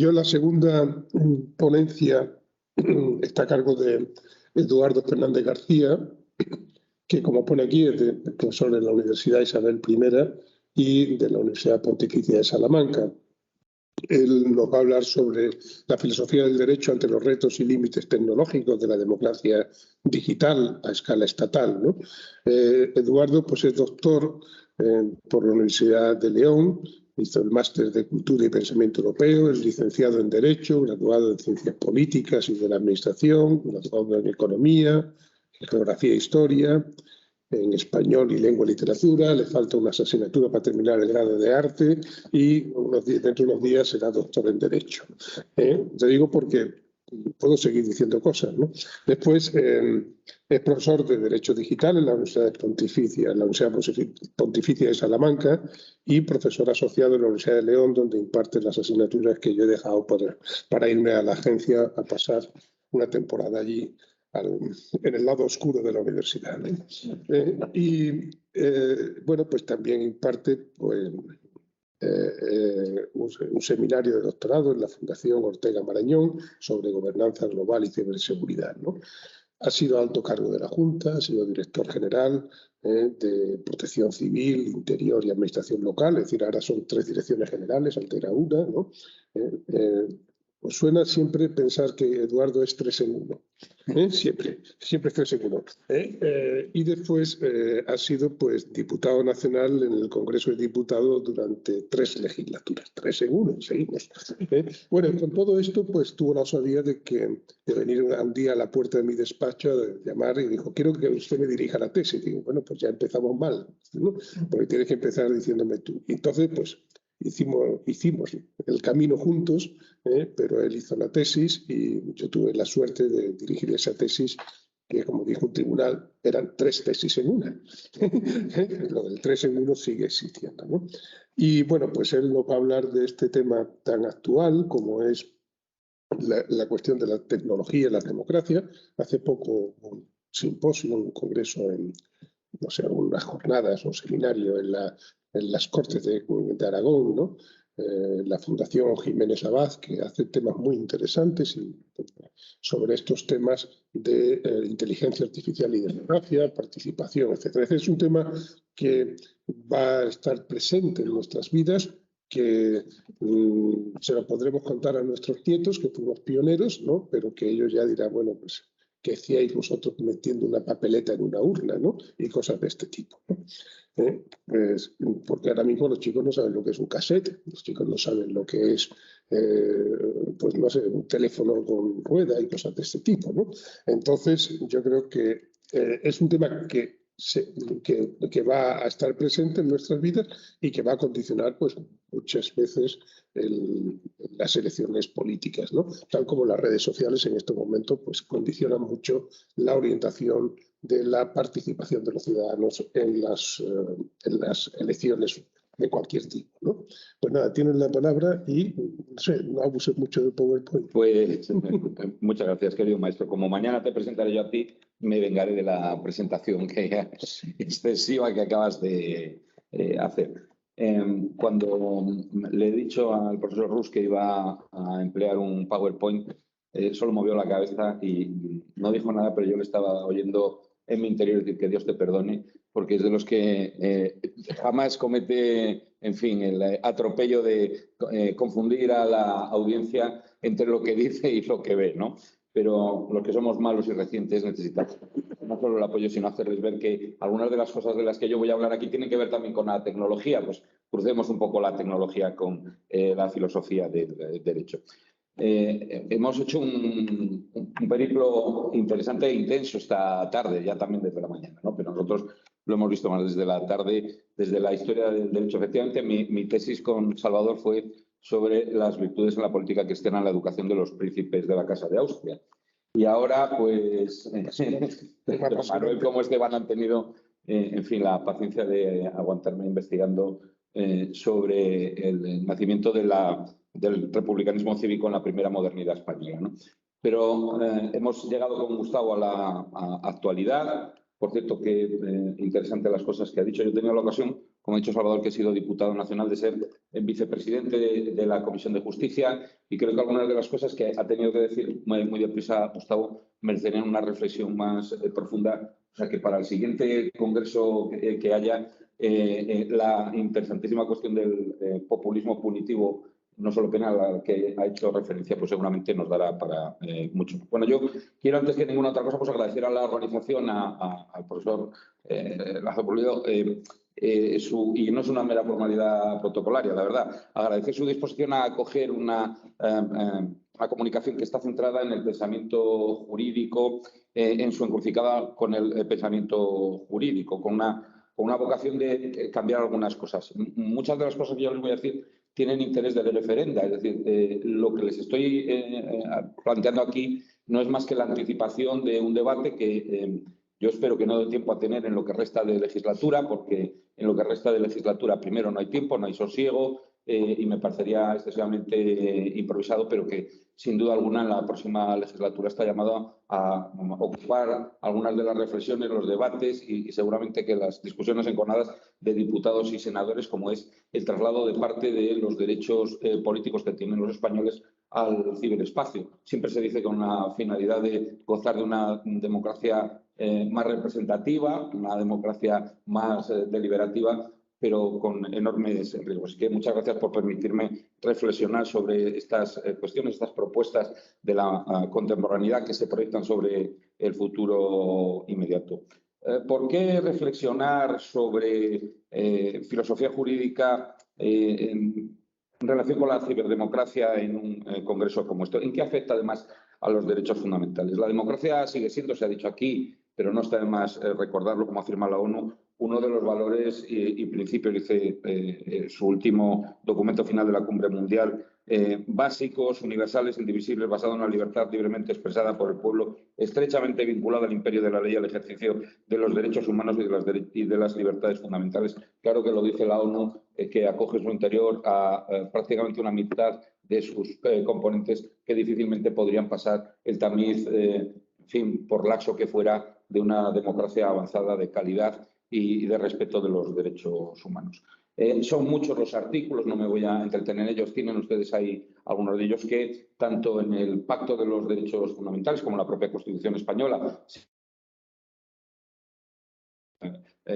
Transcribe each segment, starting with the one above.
Yo la segunda ponencia está a cargo de Eduardo Fernández García, que como pone aquí es profesor de la Universidad Isabel I y de la Universidad Pontificia de Salamanca. Él nos va a hablar sobre la filosofía del derecho ante los retos y límites tecnológicos de la democracia digital a escala estatal, ¿no? Eduardo pues, es doctor por la Universidad de León, hizo el máster de Cultura y Pensamiento Europeo, es licenciado en Derecho, graduado en Ciencias Políticas y de la Administración, graduado en Economía, Geografía e Historia, en Español y Lengua y Literatura, le falta una asignatura para terminar el grado de Arte y dentro de unos días será doctor en Derecho. Te digo porque puedo seguir diciendo cosas, ¿no? Después es profesor de Derecho Digital en la Universidad Pontificia de Salamanca y profesor asociado en la Universidad de León, donde imparte las asignaturas que yo he dejado para irme a la agencia a pasar una temporada allí en el lado oscuro de la universidad, ¿no? Bueno, pues también imparte pues, un seminario de doctorado en la Fundación Ortega Marañón sobre gobernanza global y ciberseguridad, ¿no? Ha sido alto cargo de la Junta, ha sido director general de Protección Civil, Interior y Administración Local, es decir, ahora son 3 direcciones generales, antes era una, ¿no? Os suena siempre pensar que Eduardo es 3 en 1. Siempre es 3 en 1. Y después ha sido pues, diputado nacional en el Congreso de Diputados durante 3 legislaturas. 3 en 1, seguimos. Bueno, con todo esto, pues tuvo la osadía de venir un día a la puerta de mi despacho, de llamar y dijo, quiero que usted me dirija la tesis. Y digo, bueno, pues ya empezamos mal, ¿no? Porque tienes que empezar diciéndome tú. Y entonces, pues, hicimos el camino juntos, pero él hizo la tesis y yo tuve la suerte de dirigir esa tesis que, como dijo un tribunal, eran 3 tesis en una. Lo del 3 en 1 sigue existiendo, ¿no? Y bueno, pues él nos va a hablar de este tema tan actual como es la cuestión de la tecnología y la democracia. Hace poco un simposio, un congreso no sé, unas jornadas, un seminario en las Cortes de Aragón, ¿no? La Fundación Jiménez Abad, que hace temas muy interesantes sobre estos temas de inteligencia artificial y democracia, participación, etc. Es un tema que va a estar presente en nuestras vidas, que se lo podremos contar a nuestros nietos, que fuimos pioneros, ¿no? Pero que ellos ya dirán, bueno, pues ¿qué hacíais vosotros metiendo una papeleta en una urna, ¿no? Y cosas de este tipo, ¿no? Pues, porque ahora mismo los chicos no saben lo que es un cassette, los chicos no saben lo que es, pues no sé, un teléfono con rueda y cosas de este tipo, ¿no? Entonces, yo creo que es un tema que va a estar presente en nuestras vidas y que va a condicionar, pues, muchas veces las elecciones políticas, ¿no? Tal como las redes sociales en este momento pues, condicionan mucho la orientación de la participación de los ciudadanos en las elecciones de cualquier tipo, ¿no? Pues nada, tienen la palabra y no sé, no abuses mucho del PowerPoint. Pues muchas gracias, querido maestro. Como mañana te presentaré yo a ti, me vengaré de la presentación excesiva que acabas de hacer. Cuando le he dicho al profesor Rus que iba a emplear un PowerPoint, solo movió la cabeza y no dijo nada, pero yo le estaba oyendo en mi interior decir que Dios te perdone, porque es de los que jamás comete, en fin, el atropello de confundir a la audiencia entre lo que dice y lo que ve, ¿no? Pero los que somos malos y recientes necesitamos no solo el apoyo, sino hacerles ver que algunas de las cosas de las que yo voy a hablar aquí tienen que ver también con la tecnología. Pues crucemos un poco la tecnología con la filosofía del derecho. Hemos hecho un periplo interesante e intenso esta tarde, ya también desde la mañana, ¿no? Pero nosotros lo hemos visto más desde la tarde, desde la historia del derecho. Efectivamente, mi tesis con Salvador fue sobre las virtudes en la política cristiana en la educación de los príncipes de la Casa de Austria. Y ahora, pues, Manuel como Esteban han tenido, en fin, la paciencia de aguantarme investigando sobre el nacimiento del republicanismo cívico en la primera modernidad española, ¿no? Pero hemos llegado con Gustavo a la actualidad. Por cierto, que interesante las cosas que ha dicho. Yo he tenido la ocasión, como ha dicho Salvador, que he sido diputado nacional, de ser vicepresidente de la Comisión de Justicia, y creo que algunas de las cosas que ha tenido que decir muy deprisa Gustavo merecerían una reflexión más profunda. O sea, que para el siguiente congreso que haya, la interesantísima cuestión del populismo punitivo, no solo penal, al que ha hecho referencia, pues seguramente nos dará para mucho. Bueno, yo quiero, antes que ninguna otra cosa, pues agradecer a la organización, al profesor Lazo Pulido, y no es una mera formalidad protocolaria, la verdad, agradecer su disposición a acoger una comunicación que está centrada en el pensamiento jurídico, en su encrucijada con el pensamiento jurídico, con una vocación de cambiar algunas cosas. Muchas de las cosas que yo les voy a decir tienen interés de referenda, es decir, lo que les estoy planteando aquí no es más que la anticipación de un debate que yo espero que no dé tiempo a tener en lo que resta de legislatura, porque en lo que resta de legislatura, primero, no hay tiempo, no hay sosiego, y me parecería excesivamente improvisado, pero que sin duda alguna en la próxima legislatura está llamado a ocupar algunas de las reflexiones, los debates y seguramente que las discusiones enconadas de diputados y senadores, como es el traslado de parte de los derechos políticos que tienen los españoles al ciberespacio. Siempre se dice con una finalidad de gozar de una democracia más representativa, una democracia más deliberativa, pero con enormes riesgos. Así que muchas gracias por permitirme reflexionar sobre estas cuestiones, estas propuestas de la contemporaneidad que se proyectan sobre el futuro inmediato. ¿Por qué reflexionar sobre filosofía jurídica en relación con la ciberdemocracia en un congreso como esto? ¿En qué afecta además a los derechos fundamentales? La democracia sigue siendo, se ha dicho aquí, pero no está de más recordarlo, como afirma la ONU, uno de los valores y principios, dice su último documento final de la Cumbre Mundial, básicos, universales, indivisibles, basados en la libertad libremente expresada por el pueblo, estrechamente vinculado al imperio de la ley, al ejercicio de los derechos humanos y de las libertades fundamentales. Claro que lo dice la ONU, que acoge en su interior a prácticamente una mitad de sus componentes que difícilmente podrían pasar el tamiz, en fin, por laxo que fuera, de una democracia avanzada de calidad y de respeto de los derechos humanos. Son muchos los artículos, no me voy a entretener en ellos, tienen ustedes ahí algunos de ellos que, tanto en el Pacto de los Derechos Fundamentales como en la propia Constitución española,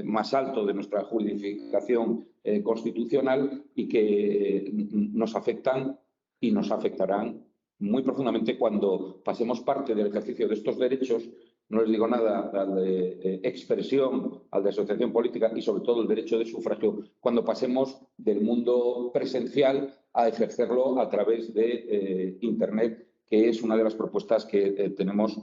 más alto de nuestra jurisdicción constitucional y que nos afectan y nos afectarán muy profundamente cuando pasemos parte del ejercicio de estos derechos. No les digo nada al de expresión, al de asociación política y sobre todo el derecho de sufragio, cuando pasemos del mundo presencial a ejercerlo a través de Internet, que es una de las propuestas que tenemos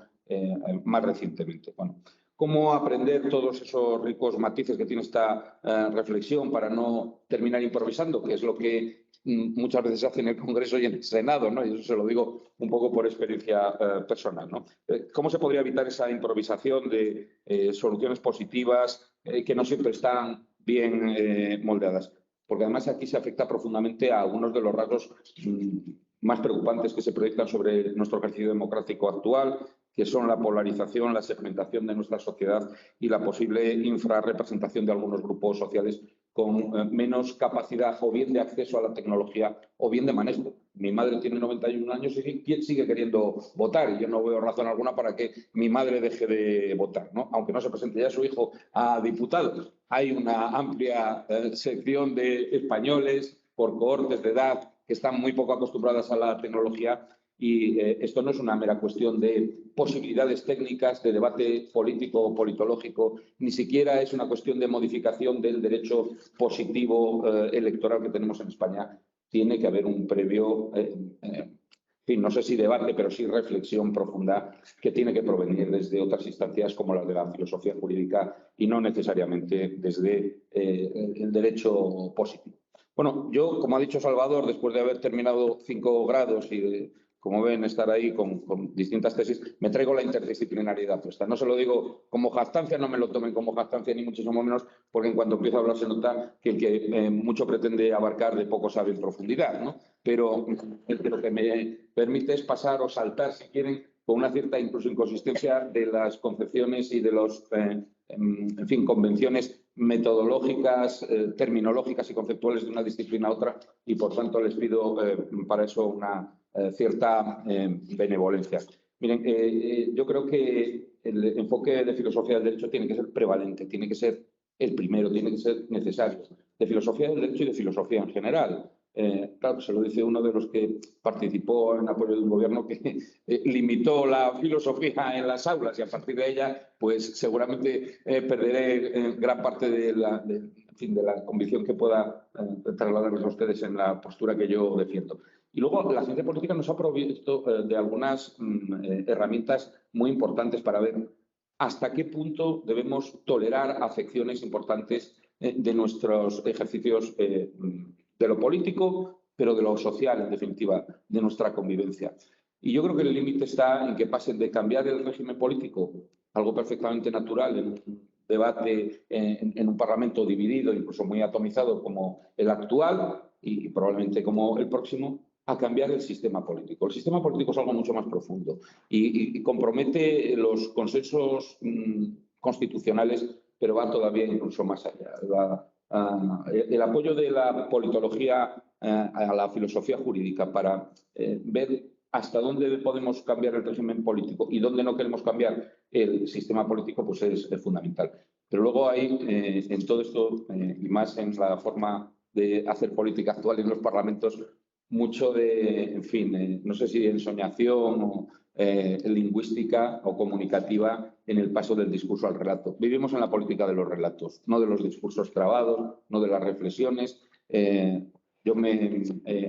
más recientemente. Bueno, ¿cómo aprender todos esos ricos matices que tiene esta reflexión para no terminar improvisando? Que es lo que muchas veces se hace en el Congreso y en el Senado, ¿no? Y eso se lo digo un poco por experiencia personal, ¿no? ¿Cómo se podría evitar esa improvisación de soluciones positivas que no siempre están bien moldeadas? Porque además aquí se afecta profundamente a algunos de los rasgos más preocupantes que se proyectan sobre nuestro ejercicio democrático actual, que son la polarización, la segmentación de nuestra sociedad y la posible infrarrepresentación de algunos grupos sociales con menos capacidad o bien de acceso a la tecnología o bien de manejo. Mi madre tiene 91 años y sigue queriendo votar y yo no veo razón alguna para que mi madre deje de votar, ¿no? Aunque no se presente ya su hijo a diputado. Hay una amplia sección de españoles por cohortes de edad que están muy poco acostumbradas a la tecnología. Y esto no es una mera cuestión de posibilidades técnicas, de debate político o politológico, ni siquiera es una cuestión de modificación del derecho positivo electoral que tenemos en España. Tiene que haber un previo, en fin, no sé si debate, pero sí reflexión profunda que tiene que provenir desde otras instancias como las de la filosofía jurídica y no necesariamente desde el derecho positivo. Bueno, yo, como ha dicho Salvador, después de haber terminado 5 grados y como ven, estar ahí con distintas tesis, me traigo la interdisciplinariedad puesta. No se lo digo como jactancia, no me lo tomen como jactancia ni muchísimo menos, porque en cuanto empiezo a hablar se nota que el que mucho pretende abarcar de poco sabe en profundidad, ¿no? Pero lo que me permite es pasar o saltar, si quieren, con una cierta incluso inconsistencia de las concepciones y de los, en fin, convenciones metodológicas, terminológicas y conceptuales de una disciplina a otra, y por tanto les pido para eso una cierta benevolencia. Miren, yo creo que el enfoque de filosofía del derecho tiene que ser prevalente, tiene que ser el primero, tiene que ser necesario, de filosofía del derecho y de filosofía en general. Claro, se lo dice uno de los que participó en apoyo de un gobierno que limitó la filosofía en las aulas, y a partir de ella, pues seguramente perderé gran parte de la convicción que pueda trasladarles a ustedes en la postura que yo defiendo. Y luego la ciencia política nos ha provisto de algunas herramientas muy importantes para ver hasta qué punto debemos tolerar afecciones importantes de nuestros ejercicios de lo político, pero de lo social, en definitiva, de nuestra convivencia. Y yo creo que el límite está en que pasen de cambiar el régimen político, algo perfectamente natural en un debate en un parlamento dividido, incluso muy atomizado como el actual y probablemente como el próximo, a cambiar el sistema político. El sistema político es algo mucho más profundo y compromete los consensos constitucionales, pero va todavía incluso más allá. El apoyo de la politología a la filosofía jurídica para ver hasta dónde podemos cambiar el régimen político y dónde no queremos cambiar el sistema político, pues es fundamental. Pero luego hay, en todo esto, y más en la forma de hacer política actual en los parlamentos, mucho de, en fin, no sé si ensoñación o lingüística o comunicativa en el paso del discurso al relato. Vivimos en la política de los relatos, no de los discursos trabados, no de las reflexiones. Yo me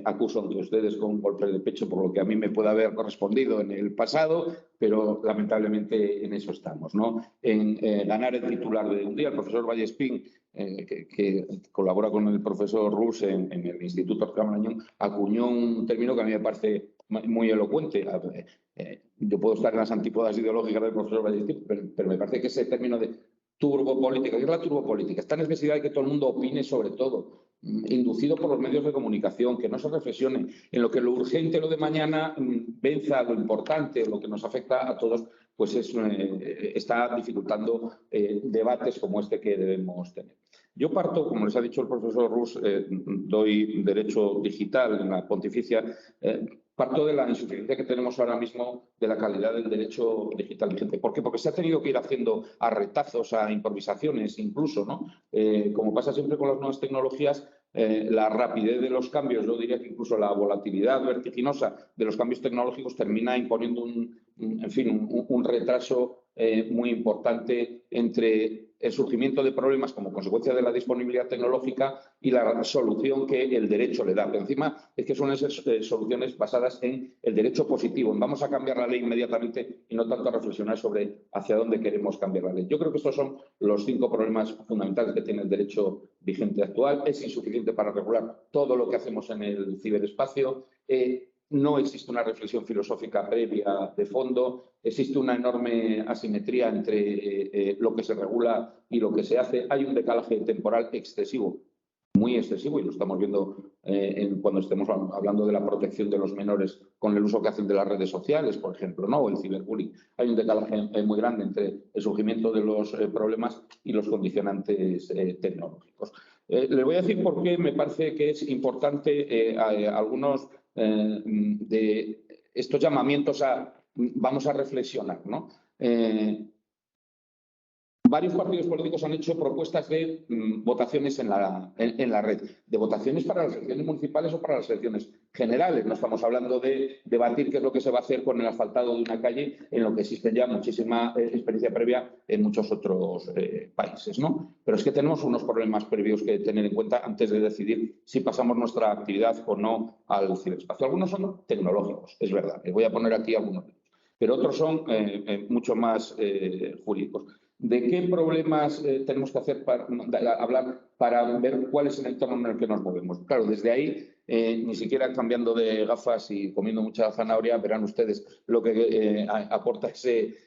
acuso ante ustedes con un golpe de pecho por lo que a mí me puede haber correspondido en el pasado, pero lamentablemente en eso estamos, ¿no? En ganar el titular de un día. El profesor Vallespín, que colabora con el profesor Rus en el Instituto Ortega Marañón, acuñó un término que a mí me parece muy elocuente. Yo puedo estar en las antípodas ideológicas del profesor Vallespín, pero me parece que ese término de turbopolítica, ¿qué es la turbopolítica? Esta necesidad de que todo el mundo opine sobre todo, inducido por los medios de comunicación, que no se reflexione en lo que lo urgente, lo de mañana, venza lo importante, lo que nos afecta a todos, pues está dificultando debates como este que debemos tener. Yo parto, como les ha dicho el profesor Rus, doy derecho digital en la Pontificia, parto de la insuficiencia que tenemos ahora mismo de la calidad del derecho digital vigente. ¿Por qué? Porque se ha tenido que ir haciendo a retazos, a improvisaciones incluso, ¿no? Como pasa siempre con las nuevas tecnologías, la rapidez de los cambios, yo diría que incluso la volatilidad vertiginosa de los cambios tecnológicos termina imponiendo un retraso muy importante entre el surgimiento de problemas como consecuencia de la disponibilidad tecnológica y la solución que el derecho le da. Pero encima es que son esas soluciones basadas en el derecho positivo, en vamos a cambiar la ley inmediatamente y no tanto a reflexionar sobre hacia dónde queremos cambiar la ley. Yo creo que estos son los 5 problemas fundamentales que tiene el derecho vigente actual. Es insuficiente para regular todo lo que hacemos en el ciberespacio. No existe una reflexión filosófica previa de fondo, existe una enorme asimetría entre lo que se regula y lo que se hace. Hay un decalaje temporal excesivo, muy excesivo, y lo estamos viendo cuando estemos hablando de la protección de los menores con el uso que hacen de las redes sociales, por ejemplo, ¿no? O el ciberbullying. Hay un decalaje muy grande entre el surgimiento de los problemas y los condicionantes tecnológicos. Les voy a decir por qué me parece que es importante algunos de estos llamamientos a vamos a reflexionar, ¿no? Varios partidos políticos han hecho propuestas de votaciones en la red, de votaciones para las elecciones municipales o para las elecciones generales. No estamos hablando de debatir qué es lo que se va a hacer con el asfaltado de una calle, en lo que existe ya muchísima experiencia previa en muchos otros países, ¿no? Pero es que tenemos unos problemas previos que tener en cuenta antes de decidir si pasamos nuestra actividad o no al ciberespacio. Algunos son tecnológicos, es verdad. Les voy a poner aquí algunos, pero otros son mucho más jurídicos. ¿De qué problemas tenemos que hablar para ver cuál es el entorno en el que nos movemos? Claro, desde ahí, ni siquiera cambiando de gafas y comiendo mucha zanahoria, verán ustedes lo que aporta ese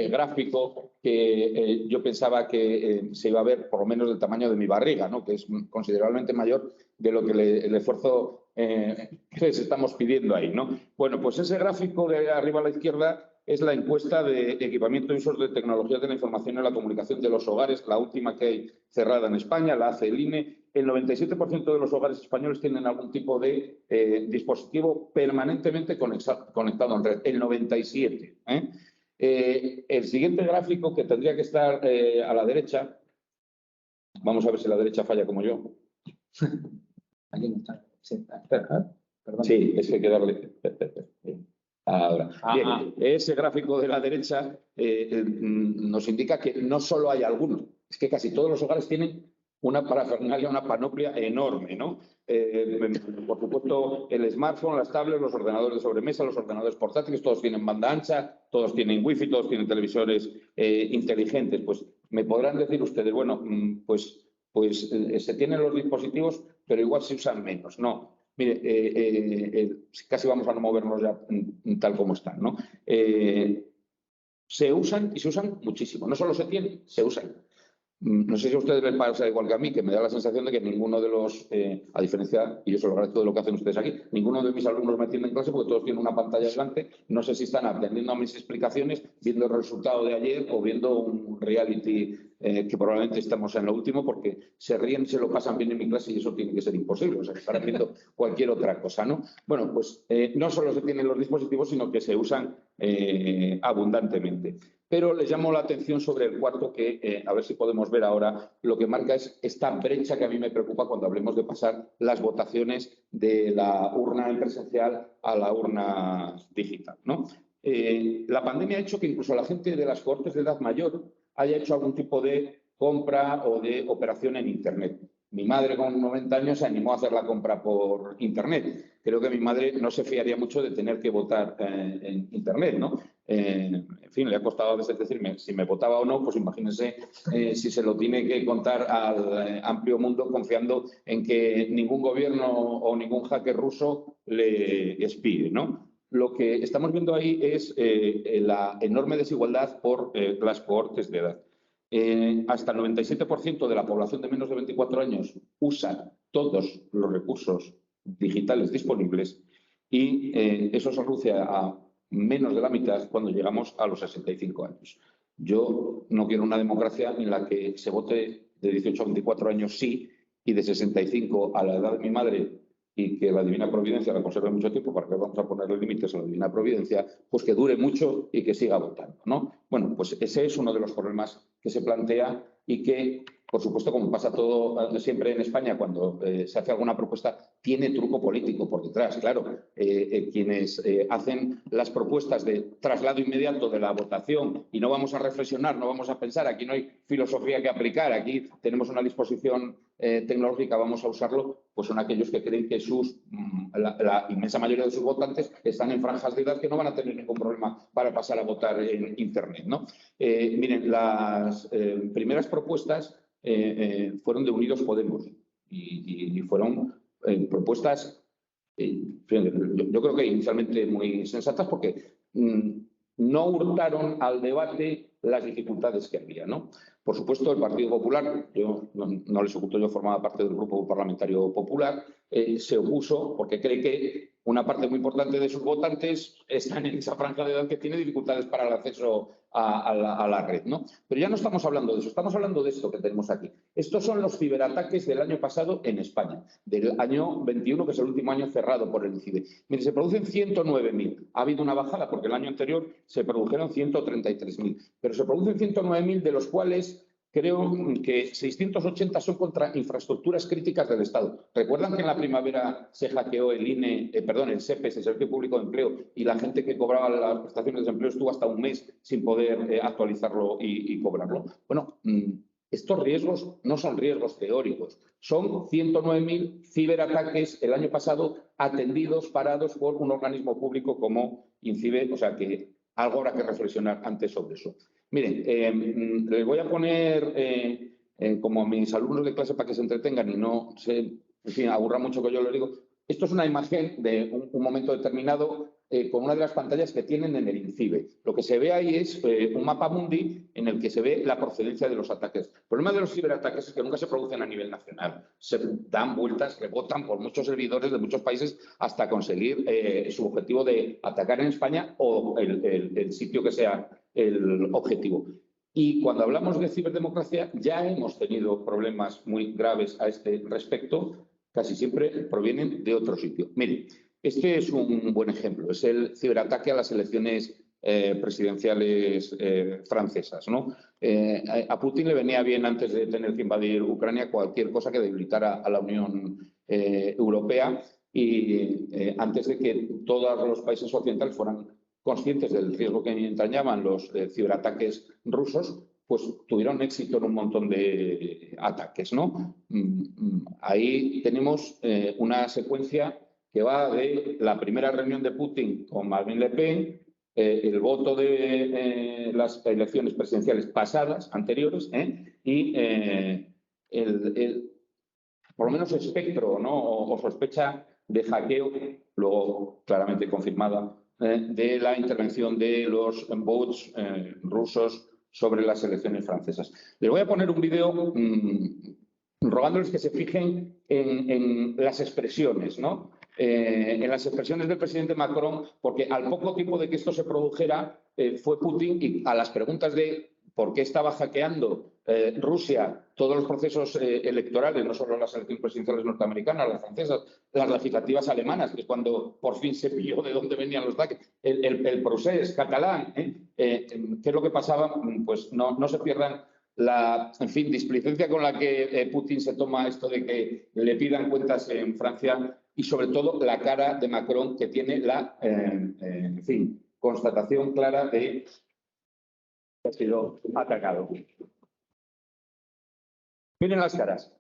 gráfico que yo pensaba que se iba a ver por lo menos del tamaño de mi barriga, ¿no? Que es considerablemente mayor de lo que el esfuerzo ¿Qué les estamos pidiendo ahí, no? Bueno, pues ese gráfico de arriba a la izquierda es la encuesta de equipamiento y usos de tecnologías de la información y la comunicación de los hogares, la última que hay cerrada en España, la hace el INE. El 97% de los hogares españoles tienen algún tipo de dispositivo permanentemente conectado en red. El 97%. El siguiente gráfico, que tendría que estar a la derecha, vamos a ver si la derecha falla como yo. Aquí no está. Sí, perdón. Sí, es que hay que darle. Ahora. Bien, ese gráfico de la derecha nos indica que no solo hay algunos, es que casi todos los hogares tienen una parafernalia, una panoplia enorme, ¿no? Por supuesto, el smartphone, las tablets, los ordenadores de sobremesa, los ordenadores portátiles, todos tienen banda ancha, todos tienen wifi, todos tienen televisores inteligentes. Pues me podrán decir ustedes, bueno, pues se tienen los dispositivos, pero igual se usan menos. No. Mire, casi vamos a no movernos ya tal como están, ¿no? Se usan y se usan muchísimo. No solo se tienen, se usan. No sé si a ustedes les pasa igual que a mí, que me da la sensación de que ninguno de los, a diferencia, y yo se lo agradezco de lo que hacen ustedes aquí, ninguno de mis alumnos me atiende en clase porque todos tienen una pantalla delante. No sé si están atendiendo a mis explicaciones, viendo el resultado de ayer o viendo un reality que probablemente estamos en lo último, porque se ríen y se lo pasan bien en mi clase y eso tiene que ser imposible. O sea, que estarán viendo cualquier otra cosa, ¿no? Bueno, pues no solo se tienen los dispositivos, sino que se usan abundantemente. Pero les llamo la atención sobre el cuarto, que a ver si podemos ver ahora, lo que marca es esta brecha que a mí me preocupa cuando hablemos de pasar las votaciones de la urna en presencial a la urna digital, ¿no? La pandemia ha hecho que incluso la gente de las cohortes de edad mayor haya hecho algún tipo de compra o de operación en Internet. Mi madre con 90 años se animó a hacer la compra por Internet. Creo que mi madre no se fiaría mucho de tener que votar en Internet, ¿no? En fin, le ha costado a veces decirme si me votaba o no, pues imagínense si se lo tiene que contar al amplio mundo confiando en que ningún gobierno o ningún hacker ruso le espíe, ¿no? Lo que estamos viendo ahí es la enorme desigualdad por las cohortes de edad. Hasta el 97% de la población de menos de 24 años usa todos los recursos digitales disponibles y eso se reduce a menos de la mitad cuando llegamos a los 65 años. Yo no quiero una democracia en la que se vote de 18 a 24 años sí y de 65 a la edad de mi madre y que la Divina Providencia la conserve mucho tiempo, para que vamos a ponerle límites a la Divina Providencia, pues que dure mucho y que siga votando, ¿no? Bueno, pues ese es uno de los problemas que se plantea y que, por supuesto, como pasa todo siempre en España, cuando se hace alguna propuesta, tiene truco político por detrás. Claro, quienes hacen las propuestas de traslado inmediato de la votación y no vamos a reflexionar, no vamos a pensar, aquí no hay filosofía que aplicar, aquí tenemos una disposición tecnológica, vamos a usarlo, pues son aquellos que creen que la inmensa mayoría de sus votantes están en franjas de edad que no van a tener ningún problema para pasar a votar en Internet, ¿no? Miren, las primeras propuestas fueron de Unidos Podemos y fueron propuestas, yo creo que inicialmente muy sensatas, porque no hurtaron al debate las dificultades que había, ¿no? Por supuesto, el Partido Popular, yo no les oculto, yo formaba parte del Grupo Parlamentario Popular, se opuso porque cree que una parte muy importante de sus votantes están en esa franja de edad que tiene dificultades para el acceso a la red, ¿no? Pero ya no estamos hablando de eso, estamos hablando de esto que tenemos aquí. Estos son los ciberataques del año pasado en España, del año 21, que es el último año cerrado por el INCIBE. Mire, se producen 109.000. Ha habido una bajada porque el año anterior se produjeron 133.000, pero se producen 109.000, de los cuales creo que 680 son contra infraestructuras críticas del Estado. ¿Recuerdan que en la primavera se hackeó el INE, el SEPES, el Servicio Público de Empleo, y la gente que cobraba las prestaciones de desempleo estuvo hasta un mes sin poder actualizarlo y cobrarlo? Bueno, estos riesgos no son riesgos teóricos, son 109.000 ciberataques el año pasado atendidos, parados por un organismo público como INCIBE, o sea que algo habrá que reflexionar antes sobre eso. Miren, les voy a poner como a mis alumnos de clase para que se entretengan y no se aburra mucho que yo les digo. Esto es una imagen de un momento determinado con una de las pantallas que tienen en el INCIBE. Lo que se ve ahí es un mapa mundi en el que se ve la procedencia de los ataques. El problema de los ciberataques es que nunca se producen a nivel nacional. Se dan vueltas, rebotan por muchos servidores de muchos países hasta conseguir su objetivo de atacar en España o el sitio que sea el objetivo. Y cuando hablamos de ciberdemocracia ya hemos tenido problemas muy graves a este respecto. Casi siempre provienen de otro sitio. Mire, este es un buen ejemplo. Es el ciberataque a las elecciones presidenciales francesas, ¿no? A Putin le venía bien, antes de tener que invadir Ucrania, cualquier cosa que debilitara a la Unión Europea y antes de que todos los países occidentales fueran conscientes del riesgo que entrañaban los ciberataques rusos, pues tuvieron éxito en un montón de ataques, ¿no? Ahí tenemos una secuencia que va de la primera reunión de Putin con Marine Le Pen, el voto de las elecciones presidenciales pasadas, anteriores, y por lo menos espectro, ¿no? o sospecha de hackeo, luego claramente confirmada, de la intervención de los bots rusos sobre las elecciones francesas. Les voy a poner un vídeo rogándoles que se fijen en las expresiones, ¿no? En las expresiones del presidente Macron, porque al poco tiempo de que esto se produjera fue Putin y a las preguntas de por qué estaba hackeando Rusia todos los procesos electorales, no solo las elecciones presidenciales norteamericanas, las francesas, las legislativas alemanas, que es cuando por fin se pilló de dónde venían los ataques, el procés catalán, ¿qué es lo que pasaba? Pues no se pierdan la, en fin, displicencia con la que Putin se toma esto de que le pidan cuentas en Francia y sobre todo la cara de Macron, que tiene la, en fin, constatación clara de que ha sido atacado. Miren las caras.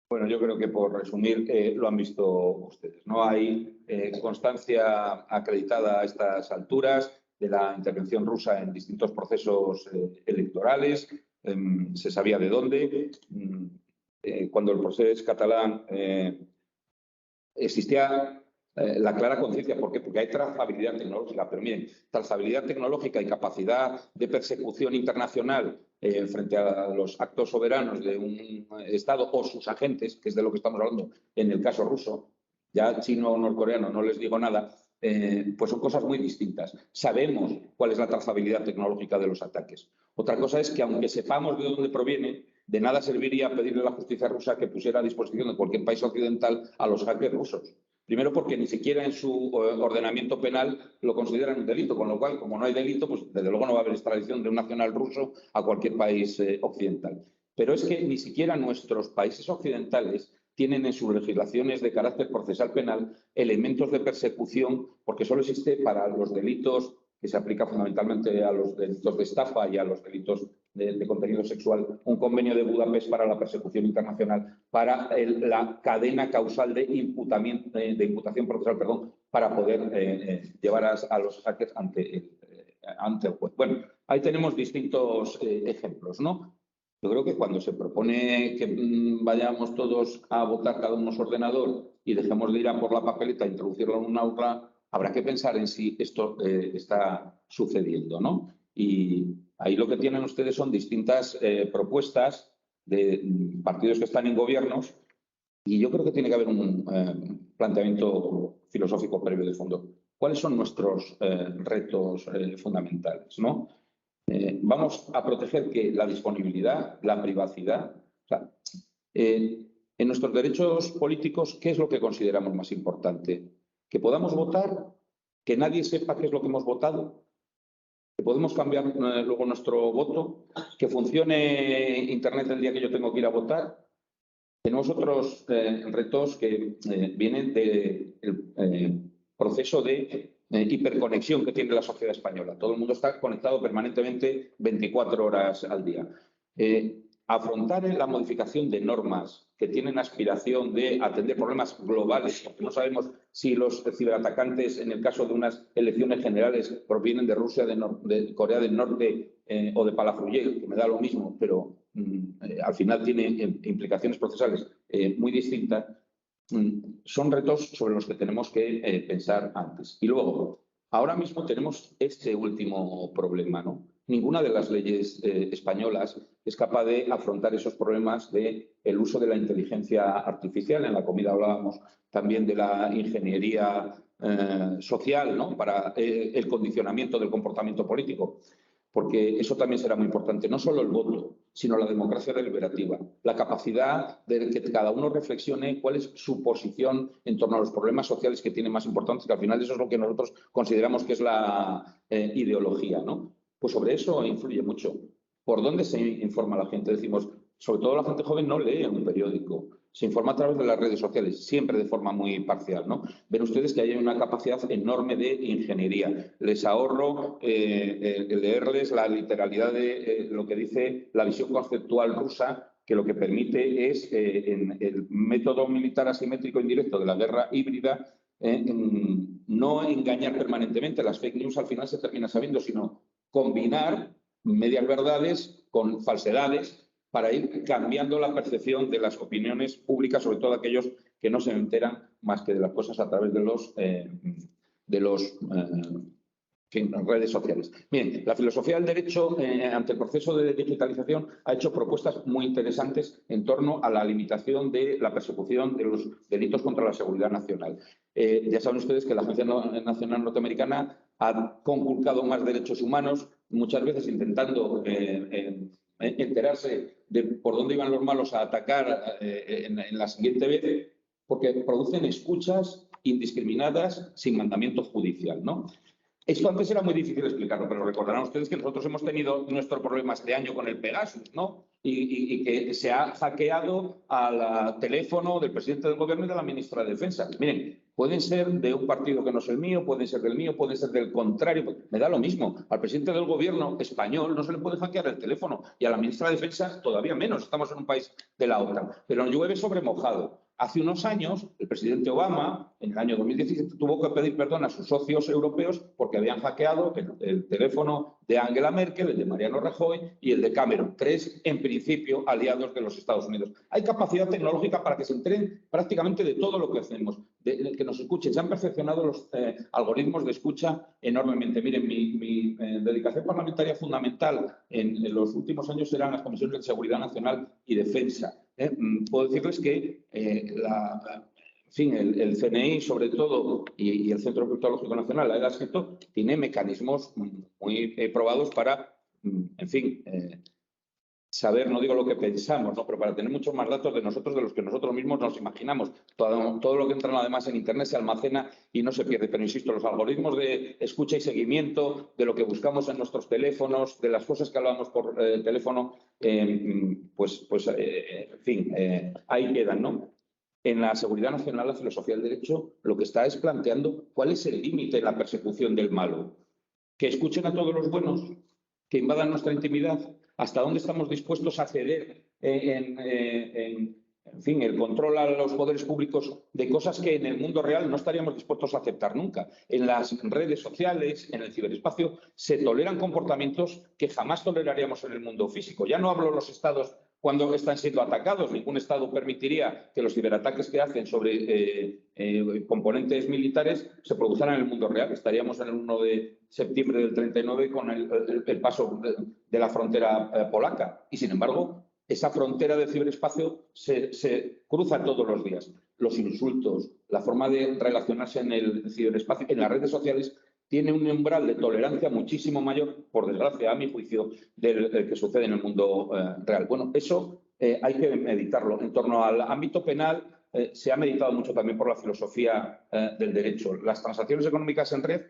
Bueno, yo creo que por resumir lo han visto ustedes. No hay constancia acreditada a estas alturas de la intervención rusa en distintos procesos electorales. Se sabía de dónde. Cuando el proceso catalán existía la clara conciencia. ¿Por qué? Porque hay trazabilidad tecnológica. Pero miren, trazabilidad tecnológica y capacidad de persecución internacional frente a los actos soberanos de un Estado o sus agentes, que es de lo que estamos hablando en el caso ruso, ya chino o norcoreano no les digo nada, pues son cosas muy distintas. Sabemos cuál es la trazabilidad tecnológica de los ataques. Otra cosa es que, aunque sepamos de dónde proviene, de nada serviría pedirle a la justicia rusa que pusiera a disposición de cualquier país occidental a los hackers rusos. Primero, porque ni siquiera en su ordenamiento penal lo consideran un delito, con lo cual, como no hay delito, pues desde luego no va a haber extradición de un nacional ruso a cualquier país occidental. Pero es que ni siquiera nuestros países occidentales tienen en sus legislaciones de carácter procesal penal elementos de persecución, porque solo existe para los delitos que se aplica fundamentalmente a los delitos de estafa y a los delitos de contenido sexual, un convenio de Budapest para la persecución internacional, para la cadena causal de imputación procesal, para poder llevar a los hackers ante el juez. Bueno, ahí tenemos distintos ejemplos, ¿no? Yo creo que cuando se propone que vayamos todos a votar cada uno su ordenador y dejemos de ir a por la papeleta e introducirlo en una urna, habrá que pensar en si esto está sucediendo, ¿no? Y ahí lo que tienen ustedes son distintas propuestas de partidos que están en gobiernos y yo creo que tiene que haber un planteamiento filosófico previo de fondo. ¿Cuáles son nuestros retos fundamentales, ¿no? Vamos a proteger que la disponibilidad, la privacidad. O sea, En nuestros derechos políticos, ¿qué es lo que consideramos más importante? ¿Que podamos votar? ¿Que nadie sepa qué es lo que hemos votado? ¿Que podemos cambiar luego nuestro voto? ¿Que funcione Internet el día que yo tengo que ir a votar? Tenemos otros retos que vienen del proceso de hiperconexión que tiene la sociedad española. Todo el mundo está conectado permanentemente 24 horas al día. Afrontar la modificación de normas que tienen aspiración de atender problemas globales, porque no sabemos si los ciberatacantes, en el caso de unas elecciones generales, provienen de Rusia, de Corea del Norte o de Palafrugell, que me da lo mismo, pero al final tiene implicaciones procesales muy distintas. Son retos sobre los que tenemos que pensar antes. Y luego, ahora mismo tenemos este último problema, ¿no? Ninguna de las leyes españolas es capaz de afrontar esos problemas del uso de la inteligencia artificial. En la comida hablábamos también de la ingeniería social, ¿no? Para el condicionamiento del comportamiento político. Porque eso también será muy importante, no solo el voto, sino la democracia deliberativa, la capacidad de que cada uno reflexione cuál es su posición en torno a los problemas sociales que tienen más importancia, que al final eso es lo que nosotros consideramos que es la ideología, ¿no? Pues sobre eso influye mucho. ¿Por dónde se informa la gente? Decimos, sobre todo la gente joven no lee un periódico, se informa a través de las redes sociales, siempre de forma muy parcial, ¿no? Ven ustedes que hay una capacidad enorme de ingeniería. Les ahorro leerles la literalidad de lo que dice la visión conceptual rusa, que lo que permite es, en el método militar asimétrico indirecto de la guerra híbrida, no engañar permanentemente. Las fake news al final se termina sabiendo, sino combinar medias verdades con falsedades para ir cambiando la percepción de las opiniones públicas, sobre todo aquellos que no se enteran más que de las cosas a través de redes sociales. Bien, la filosofía del derecho ante el proceso de digitalización ha hecho propuestas muy interesantes en torno a la limitación de la persecución de los delitos contra la seguridad nacional. Ya saben ustedes que la Agencia Nacional Norteamericana ha conculcado más derechos humanos, muchas veces intentando enterarse de por dónde iban los malos a atacar en la siguiente vez, porque producen escuchas indiscriminadas sin mandamiento judicial, ¿no? Esto antes era muy difícil de explicarlo, pero recordarán ustedes que nosotros hemos tenido nuestro problema este año con el Pegasus, ¿no? Y que se ha hackeado al teléfono del presidente del gobierno y de la ministra de Defensa. Miren, pueden ser de un partido que no es el mío, pueden ser del mío, pueden ser del contrario. Me da lo mismo. Al presidente del gobierno español no se le puede hackear el teléfono y a la ministra de Defensa todavía menos. Estamos en un país de la OTAN. Pero llueve sobre mojado. Hace unos años, el presidente Obama, en el año 2017, tuvo que pedir perdón a sus socios europeos porque habían hackeado el teléfono de Angela Merkel, el de Mariano Rajoy y el de Cameron, tres, en principio, aliados de los Estados Unidos. Hay capacidad tecnológica para que se enteren prácticamente de todo lo que hacemos, que nos escuchen. Se han perfeccionado los algoritmos de escucha enormemente. Miren, mi dedicación parlamentaria fundamental en los últimos años eran las comisiones de Seguridad Nacional y Defensa. Puedo decirles que el CNI, sobre todo, y el Centro Criptológico Nacional, la EDASGETO, tiene mecanismos muy probados para, saber, no digo lo que pensamos, ¿no? Pero para tener muchos más datos de nosotros de los que nosotros mismos nos imaginamos. Todo lo que entra además en Internet se almacena y no se pierde. Pero insisto, los algoritmos de escucha y seguimiento, de lo que buscamos en nuestros teléfonos, de las cosas que hablamos por teléfono, ahí quedan, ¿no? En la seguridad nacional, la filosofía del derecho lo que está es planteando cuál es el límite en la persecución del malo. Que escuchen a todos los buenos, que invadan nuestra intimidad, hasta dónde estamos dispuestos a ceder el control a los poderes públicos de cosas que en el mundo real no estaríamos dispuestos a aceptar nunca. En las redes sociales, en el ciberespacio, se toleran comportamientos que jamás toleraríamos en el mundo físico. Ya no hablo de los estados cuando están siendo atacados. Ningún Estado permitiría que los ciberataques que hacen sobre componentes militares se produjeran en el mundo real. Estaríamos en el 1 de septiembre del 39 con el paso de la frontera polaca. Y, sin embargo, esa frontera del ciberespacio se cruza todos los días. Los insultos, la forma de relacionarse en el ciberespacio, en las redes sociales, tiene un umbral de tolerancia muchísimo mayor, por desgracia, a mi juicio, del que sucede en el mundo real. Bueno, eso hay que meditarlo. En torno al ámbito penal, se ha meditado mucho también por la filosofía del derecho. Las transacciones económicas en red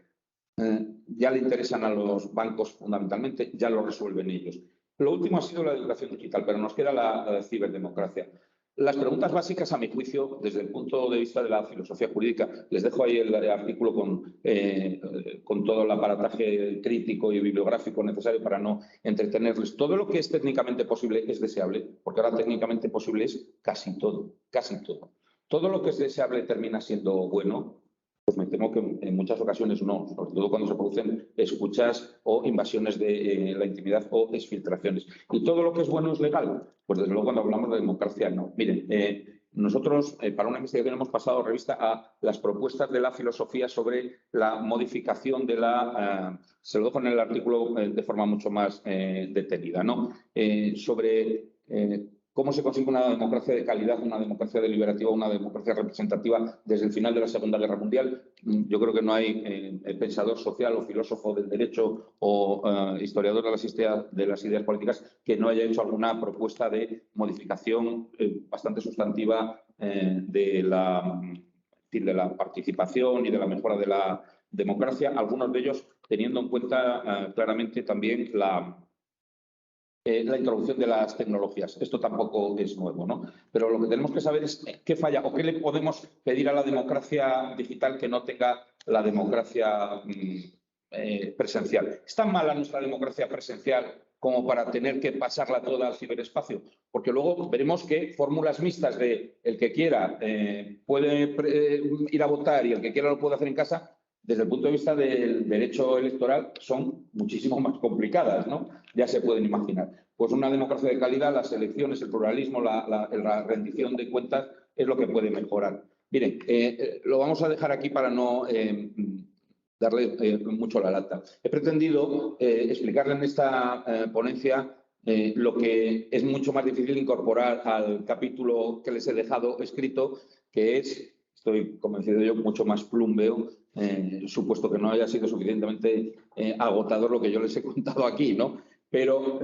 ya le interesan a los bancos fundamentalmente, ya lo resuelven ellos. Lo último ha sido la educación digital, pero nos queda la ciberdemocracia. Las preguntas básicas, a mi juicio, desde el punto de vista de la filosofía jurídica, les dejo ahí el artículo con todo el aparataje crítico y bibliográfico necesario para no entretenerles. Todo lo que es técnicamente posible es deseable, porque ahora técnicamente posible es casi todo, casi todo. Todo lo que es deseable termina siendo bueno. Pues me temo que en muchas ocasiones no, sobre todo cuando se producen escuchas o invasiones de la intimidad o exfiltraciones. ¿Y todo lo que es bueno es legal? Pues desde luego cuando hablamos de democracia no. Miren, nosotros para una investigación hemos pasado revista a las propuestas de la filosofía sobre la modificación de la... se lo dejo en el artículo de forma mucho más detenida, ¿no? Sobre... ¿cómo se consigue una democracia de calidad, una democracia deliberativa, una democracia representativa desde el final de la Segunda Guerra Mundial? Yo creo que no hay pensador social o filósofo del derecho o historiador de las ideas políticas que no haya hecho alguna propuesta de modificación bastante sustantiva de la participación y de la mejora de la democracia, algunos de ellos teniendo en cuenta claramente también la introducción de las tecnologías. Esto tampoco es nuevo, ¿no? Pero lo que tenemos que saber es qué falla o qué le podemos pedir a la democracia digital que no tenga la democracia presencial. ¿Es tan mala nuestra democracia presencial como para tener que pasarla toda al ciberespacio? Porque luego veremos que fórmulas mixtas de el que quiera puede ir a votar y el que quiera lo puede hacer en casa, desde el punto de vista del derecho electoral, son muchísimo más complicadas, ¿no? Ya se pueden imaginar. Pues una democracia de calidad, las elecciones, el pluralismo, la rendición de cuentas es lo que puede mejorar. Miren, lo vamos a dejar aquí para no darle mucho la lata. He pretendido explicarle en esta ponencia lo que es mucho más difícil incorporar al capítulo que les he dejado escrito, que es, estoy convencido yo, mucho más plumbeo, supuesto que no haya sido suficientemente agotador lo que yo les he contado aquí, ¿no? Pero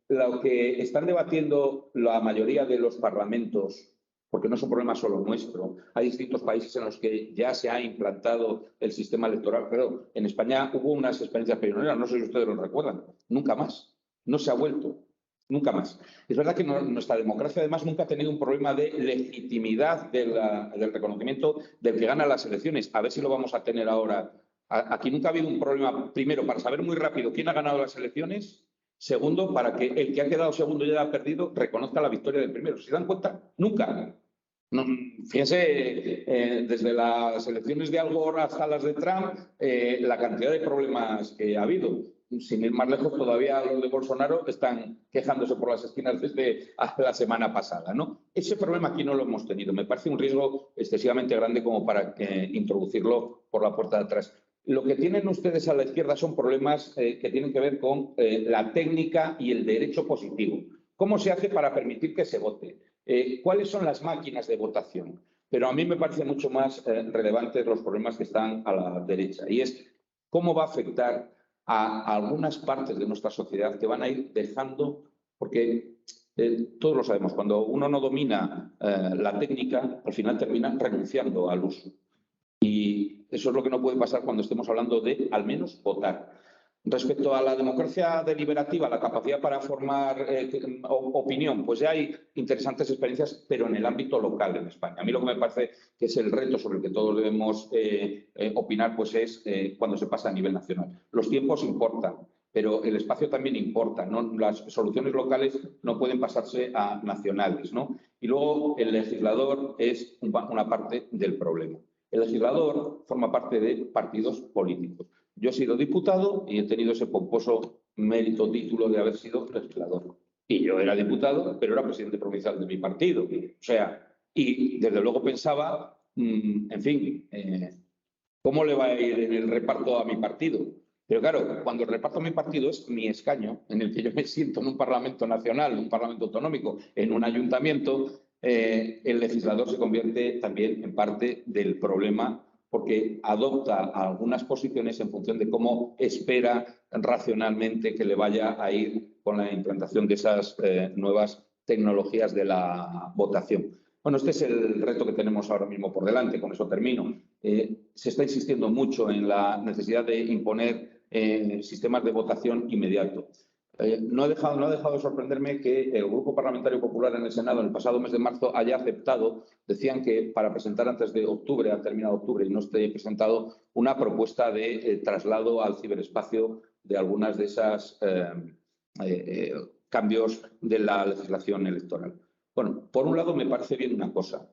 lo que están debatiendo la mayoría de los parlamentos, porque no es un problema solo nuestro, hay distintos países en los que ya se ha implantado el sistema electoral, pero en España hubo unas experiencias pioneras, no sé si ustedes lo recuerdan, nunca más, no se ha vuelto. Nunca más. Es verdad que nuestra democracia, además, nunca ha tenido un problema de legitimidad del reconocimiento del que gana las elecciones. A ver si lo vamos a tener ahora. Aquí nunca ha habido un problema, primero, para saber muy rápido quién ha ganado las elecciones. Segundo, para que el que ha quedado segundo y ya ha perdido reconozca la victoria del primero. ¿Se dan cuenta? Nunca. No, fíjense, desde las elecciones de Al Gore hasta las de Trump, la cantidad de problemas que ha habido. Sin ir más lejos, todavía los de Bolsonaro están quejándose por las esquinas desde la semana pasada, ¿no? Ese problema aquí no lo hemos tenido. Me parece un riesgo excesivamente grande como para introducirlo por la puerta de atrás. Lo que tienen ustedes a la izquierda son problemas que tienen que ver con la técnica y el derecho positivo. ¿Cómo se hace para permitir que se vote? ¿Cuáles son las máquinas de votación? Pero a mí me parecen mucho más relevantes los problemas que están a la derecha, y es cómo va a afectar a algunas partes de nuestra sociedad que van a ir dejando, porque todos lo sabemos, cuando uno no domina la técnica, al final termina renunciando al uso. Y eso es lo que no puede pasar cuando estemos hablando de, al menos, votar. Respecto a la democracia deliberativa, la capacidad para formar opinión, pues ya hay interesantes experiencias, pero en el ámbito local en España. A mí lo que me parece que es el reto sobre el que todos debemos opinar, pues es cuando se pasa a nivel nacional. Los tiempos importan, pero el espacio también importa, ¿no? Las soluciones locales no pueden pasarse a nacionales, ¿no? Y luego el legislador es una parte del problema. El legislador forma parte de partidos políticos. Yo he sido diputado y he tenido ese pomposo mérito, título de haber sido legislador. Y yo era diputado, pero era presidente provincial de mi partido. O sea, y desde luego pensaba, en fin, ¿cómo le va a ir en el reparto a mi partido? Pero claro, cuando el reparto a mi partido es mi escaño, en el que yo me siento en un Parlamento nacional, en un Parlamento autonómico, en un ayuntamiento, el legislador se convierte también en parte del problema, porque adopta algunas posiciones en función de cómo espera racionalmente que le vaya a ir con la implantación de esas nuevas tecnologías de la votación. Bueno, este es el reto que tenemos ahora mismo por delante, con eso termino. Se está insistiendo mucho en la necesidad de imponer sistemas de votación inmediato. No ha dejado de sorprenderme que el Grupo Parlamentario Popular en el Senado en el pasado mes de marzo haya aceptado, decían que para presentar antes de octubre, ha terminado octubre y no esté presentado, una propuesta de traslado al ciberespacio de algunas de esas cambios de la legislación electoral. Bueno, por un lado me parece bien una cosa,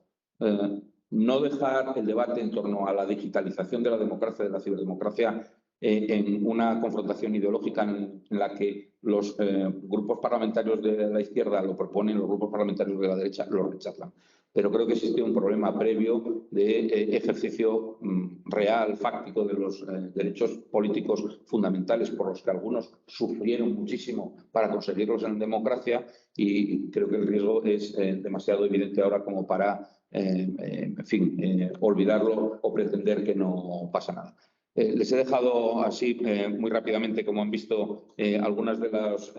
no dejar el debate en torno a la digitalización de la democracia, de la ciberdemocracia, en una confrontación ideológica en la que los grupos parlamentarios de la izquierda lo proponen, los grupos parlamentarios de la derecha lo rechazan. Pero creo que existe un problema previo de ejercicio real, fáctico de los derechos políticos fundamentales por los que algunos sufrieron muchísimo para conseguirlos en democracia, y creo que el riesgo es demasiado evidente ahora como para, olvidarlo o pretender que no pasa nada. Les he dejado así muy rápidamente, como han visto, algunas de las,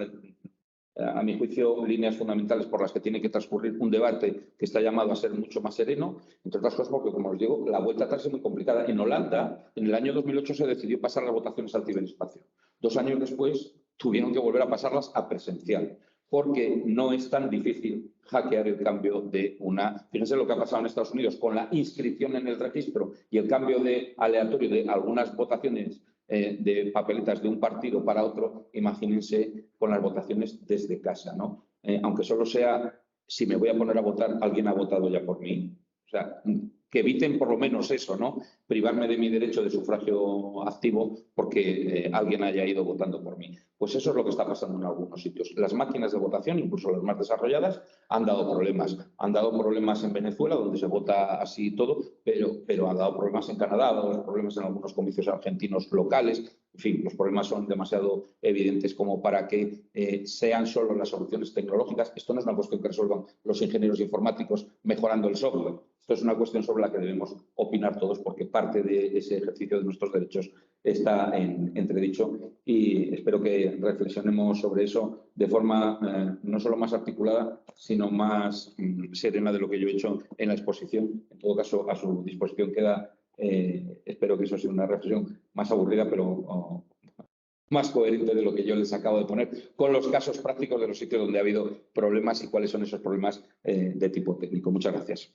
a mi juicio, líneas fundamentales por las que tiene que transcurrir un debate que está llamado a ser mucho más sereno, entre otras cosas porque, como os digo, la vuelta atrás es muy complicada. En Holanda, en el año 2008, se decidió pasar las votaciones al ciberespacio. 2 años después, tuvieron que volver a pasarlas a presencial, porque no es tan difícil hackear el cambio de una... Fíjense lo que ha pasado en Estados Unidos con la inscripción en el registro y el cambio de aleatorio de algunas votaciones de papeletas de un partido para otro. Imagínense con las votaciones desde casa, ¿no? Aunque solo sea, si me voy a poner a votar, alguien ha votado ya por mí. O sea, que eviten por lo menos eso, ¿no? Privarme de mi derecho de sufragio activo porque alguien haya ido votando por mí. Pues eso es lo que está pasando en algunos sitios. Las máquinas de votación, incluso las más desarrolladas, han dado problemas. Han dado problemas en Venezuela, donde se vota así todo, pero han dado problemas en Canadá, han dado problemas en algunos comicios argentinos locales. En fin, los problemas son demasiado evidentes como para que sean solo las soluciones tecnológicas. Esto no es una cuestión que resuelvan los ingenieros informáticos mejorando el software. Esto es una cuestión sobre la que debemos opinar todos, porque parte de ese ejercicio de nuestros derechos está en entredicho, y espero que reflexionemos sobre eso de forma no solo más articulada, sino más serena de lo que yo he hecho en la exposición. En todo caso, a su disposición queda. Espero que eso sea una reflexión más aburrida, pero más coherente de lo que yo les acabo de poner, con los casos prácticos de los sitios donde ha habido problemas y cuáles son esos problemas de tipo técnico. Muchas gracias.